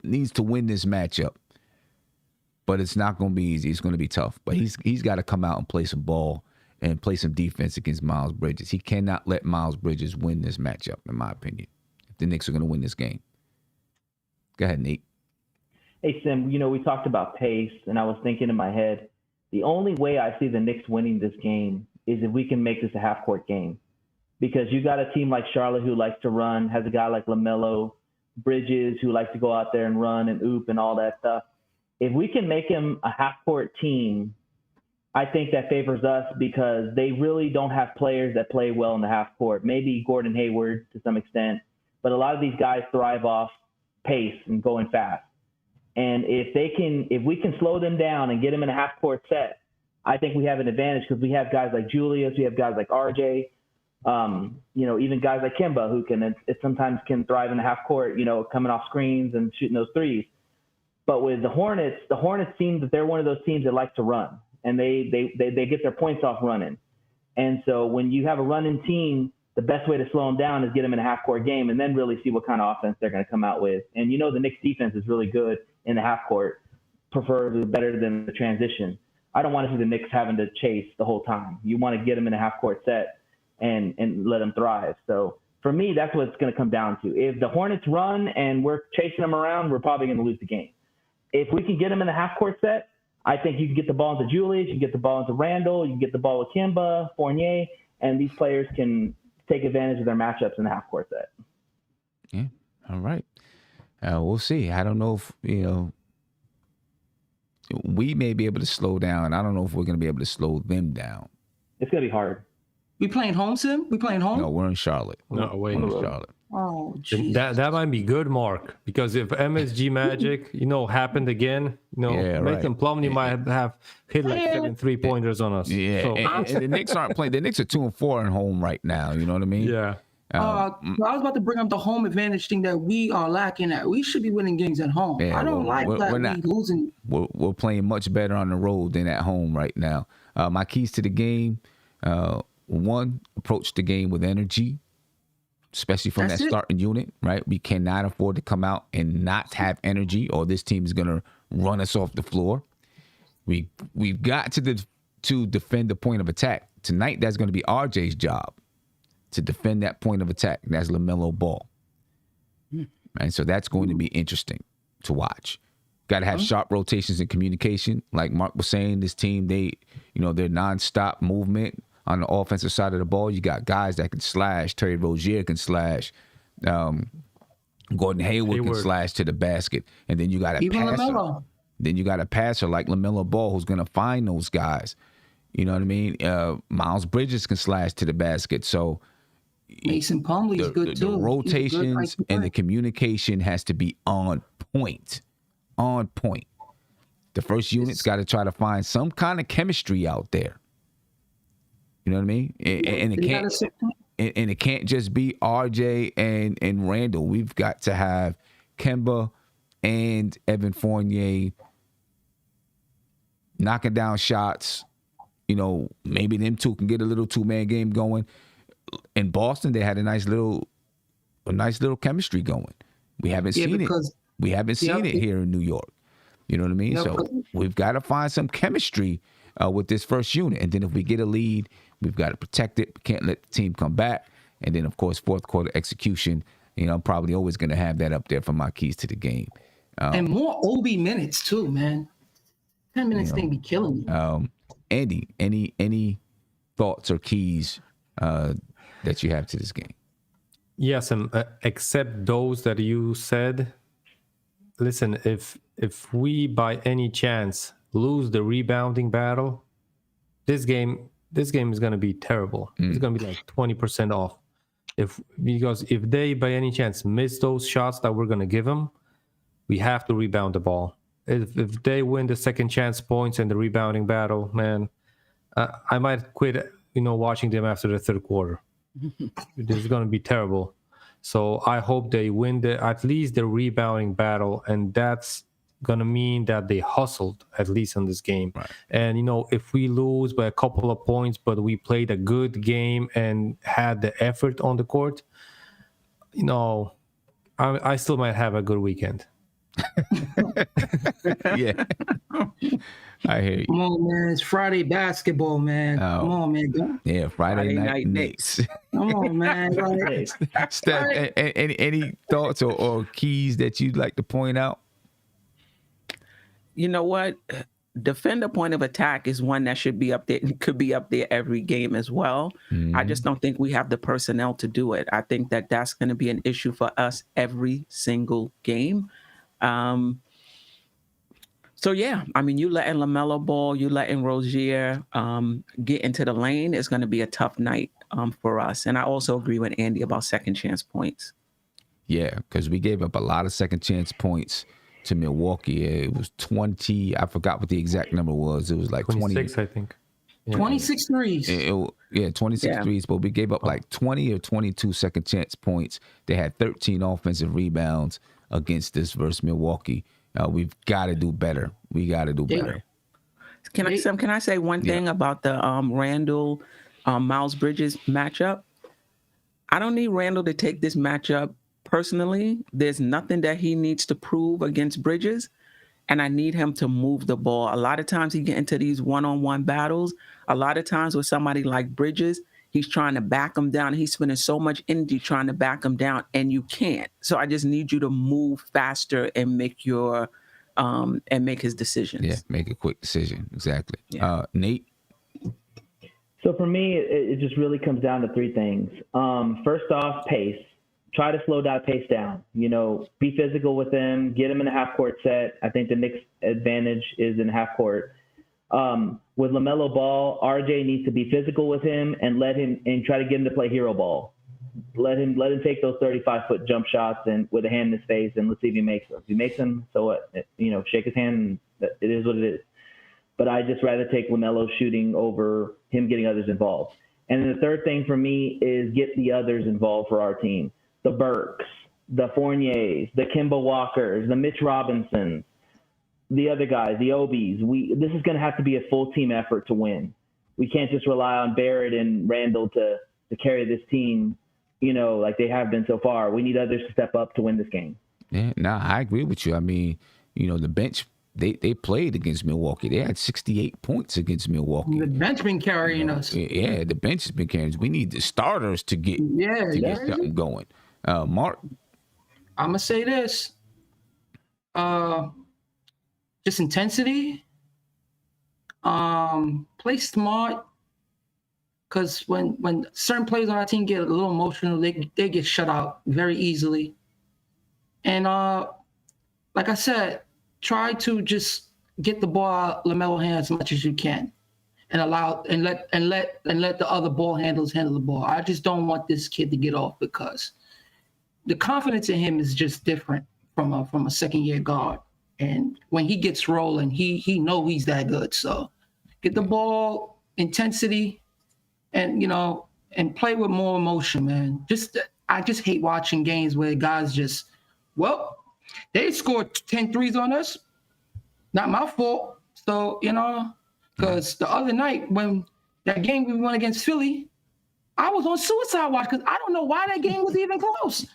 needs to win this matchup, but it's not going to be easy. It's going to be tough. But he's got to come out and play some ball and play some defense against Miles Bridges. He cannot let Miles Bridges win this matchup, in my opinion, if the Knicks are going to win this game. Go ahead, Nate. Hey, Sim, we talked about pace, and I was thinking in my head, the only way I see the Knicks winning this game is if we can make this a half-court game. Because you got a team like Charlotte who likes to run, has a guy like LaMelo, Bridges who likes to go out there and run and oop and all that stuff. If we can make him a half-court team, I think that favors us because they really don't have players that play well in the half-court. Maybe Gordon Hayward to some extent, but a lot of these guys thrive off pace and going fast. And if we can slow them down and get them in a half-court set, I think we have an advantage because we have guys like Julius, we have guys like RJ, even guys like Kemba who sometimes can thrive in the half court, coming off screens and shooting those threes. But with the Hornets seem that they're one of those teams that like to run, and they get their points off running. And so when you have a running team, the best way to slow them down is get them in a half court game and then really see what kind of offense they're going to come out with. And the Knicks defense is really good in the half court, preferably better than the transition. I don't want to see the Knicks having to chase the whole time. You want to get them in a half court set and let them thrive. So for me, that's what it's going to come down to. If the Hornets run and we're chasing them around, we're probably going to lose the game. If we can get them in the half court set, I think you can get the ball into Julius, you can get the ball into Randall, you can get the ball with Kemba, Fournier, and these players can take advantage of their matchups in the half court set. Yeah. All right. We'll see. I don't know if, we may be able to slow down. I don't know if we're going to be able to slow them down. It's going to be hard. We playing home, Sim? We playing home? No, we're in Charlotte. No, wait. We're in Charlotte. Oh, jeez. That might be good, Mark, because if MSG Magic, happened again, Nathan Plumlee might have hit like 7 3-pointers on us. Yeah, so, and the Knicks aren't playing. The Knicks are 2-4 at home right now. You know what I mean? Yeah. I was about to bring up the home advantage thing that we are lacking at. We should be winning games at home. Yeah, I don't like that we losing. We're playing much better on the road than at home right now. My keys to the game, one, approach the game with energy, especially from that starting unit, right? We cannot afford to come out and not have energy, or this team is going to run us off the floor. We've got to defend the point of attack. Tonight, that's going to be RJ's job, to defend that point of attack. That's LaMelo Ball. And so that's going to be interesting to watch. Got to have sharp rotations and communication. Like Mark was saying, this team, they're nonstop movement on the offensive side of the ball. You got guys that can slash. Terry Rozier can slash. Gordon Hayward can slash to the basket. And then you got a passer. Then you got a passer like LaMelo Ball who's going to find those guys. You know what I mean? Miles Bridges can slash to the basket. So Mason Plumlee's good too. The rotations and the communication has to be on point. On point. The first unit's got to try to find some kind of chemistry out there. You know what I mean? And it can't just be RJ and Randall. We've got to have Kemba and Evan Fournier knocking down shots. You know, maybe them two can get a little two-man game going. In Boston, they had a nice little chemistry going. We haven't seen it. We haven't seen it here in New York. You know what I mean? So we've got to find some chemistry with this first unit. And then if we get a lead, we've got to protect it. We can't let the team come back. And then, of course, fourth quarter execution. You know, I'm probably always going to have that up there for my keys to the game. And more OB minutes too, man. 10 minutes thing be killing me. Andy, any thoughts or keys that you have to this game? Yes, and except those that you said. Listen, if we by any chance lose the rebounding battle, this game is going to be terrible. It's going to be like 20% off. Because if they by any chance miss those shots that we're going to give them, we have to rebound the ball. If they win the second chance points and the rebounding battle, man, I might quit, watching them after the third quarter. This is going to be terrible. So I hope they win at least the rebounding battle, and that's going to mean that they hustled at least in this game. Right. And, if we lose by a couple of points, but we played a good game and had the effort on the court, I still might have a good weekend. Yeah. I hear you. Come on, man. It's Friday basketball, man. Come on, man. Yeah, Friday night Knicks. Come on, man. Steph, any thoughts or keys that you'd like to point out? You know what? Defender point of attack is one that should be up there, could be up there every game as well. I just don't think we have the personnel to do it. I think that that's going to be an issue for us every single game. So yeah, I mean, you letting LaMelo Ball, you letting Rozier get into the lane is going to be a tough night for us. And I also agree with Andy about second chance points. Yeah, because we gave up a lot of second chance points to Milwaukee. It was 20. I forgot what the exact number was. It was like 26, I think. Yeah. 26 threes. 26 threes, but we gave up like 20 or 22 second chance points. They had 13 offensive rebounds against this versus Milwaukee. We've got to do better. We got to do better. Can I say one thing about the Randall Miles Bridges matchup? I don't need Randall to take this matchup personally. There's nothing that he needs to prove against Bridges, and I need him to move the ball. A lot of times he get into these one-on-one battles. A lot of times with somebody like Bridges, he's trying to back him down. He's spending so much energy trying to back him down, and you can't. So I just need you to move faster and make make his decisions. Yeah, make a quick decision. Exactly. Yeah. Nate? So for me, it just really comes down to three things. First off, pace. Try to slow that pace down. Be physical with them. Get them in a half-court set. I think the Knicks' advantage is in half court. With LaMelo Ball, RJ needs to be physical with him and try to get him to play hero ball. Let him take those 35-foot jump shots and with a hand in his face, and let's see if he makes them. If he makes them, so what? Shake his hand. And it is what it is. But I just rather take LaMelo shooting over him getting others involved. And then the third thing for me is get the others involved for our team. The Burks, the Fourniers, the Kemba Walkers, the Mitch Robinsons, the other guys, the Obies. This is going to have to be a full team effort to win. We can't just rely on Barrett and Randall to carry this team, like they have been so far. We need others to step up to win this game. Yeah, I agree with you. I mean, the bench, they played against Milwaukee. They had 68 points against Milwaukee. The bench been carrying us. Yeah, the bench has been carrying us. We need the starters to get something going. Mark? I'm going to say this. Just intensity. Play smart. Because when certain players on our team get a little emotional, they get shut out very easily. And like I said, try to just get the ball out LaMelo hands as much as you can, and let the other ball handlers handle the ball. I just don't want this kid to get off because the confidence in him is just different from a second-year guard. And when he gets rolling, he know he's that good. So get the ball, intensity, and and play with more emotion, man. I just hate watching games where guys just, well, they scored 10 threes on us. Not my fault. So, because the other night when that game we won against Philly, I was on suicide watch because I don't know why that game was even close.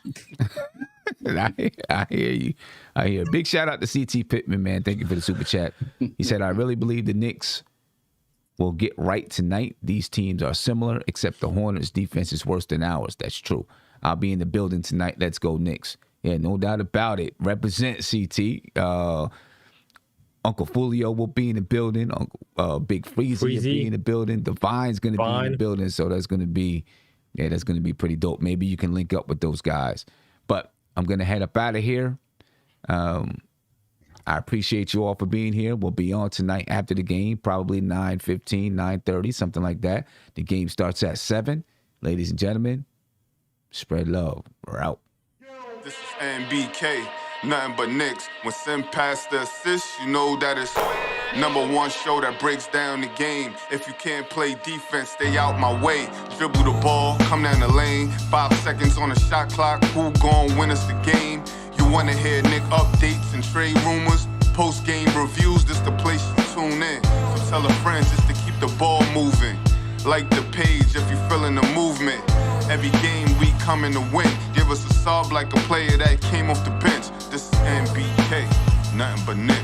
I hear you. I hear. Big shout out to CT Pittman, man. Thank you for the super chat. He said, I really believe the Knicks will get right tonight. These teams are similar, except the Hornets' defense is worse than ours. That's true. I'll be in the building tonight. Let's go Knicks. Yeah, no doubt about it. Represent CT. Uncle Fulio will be in the building. Uncle Big Freezy will be in the building. Divine's going to be in the building. So that's going to be pretty dope. Maybe you can link up with those guys. But I'm going to head up out of here. I appreciate you all for being here. We'll be on tonight after the game, probably 9:15, 9:30, something like that. The game starts at 7. Ladies and gentlemen, spread love. We're out. This is NBK, nothing but Knicks. When Sim passed the assist, you know that it's #1 show that breaks down the game. If you can't play defense, stay out my way. Dribble the ball, come down the lane. 5 seconds on the shot clock, who gon' win us the game? You wanna hear Nick updates and trade rumors? Post-game reviews, this the place you tune in. So tell a friend just to keep the ball moving. Like the page if you feeling the movement. Every game we coming to win. Give us a sob like a player that came off the bench. This is NBK, nothing but Knicks.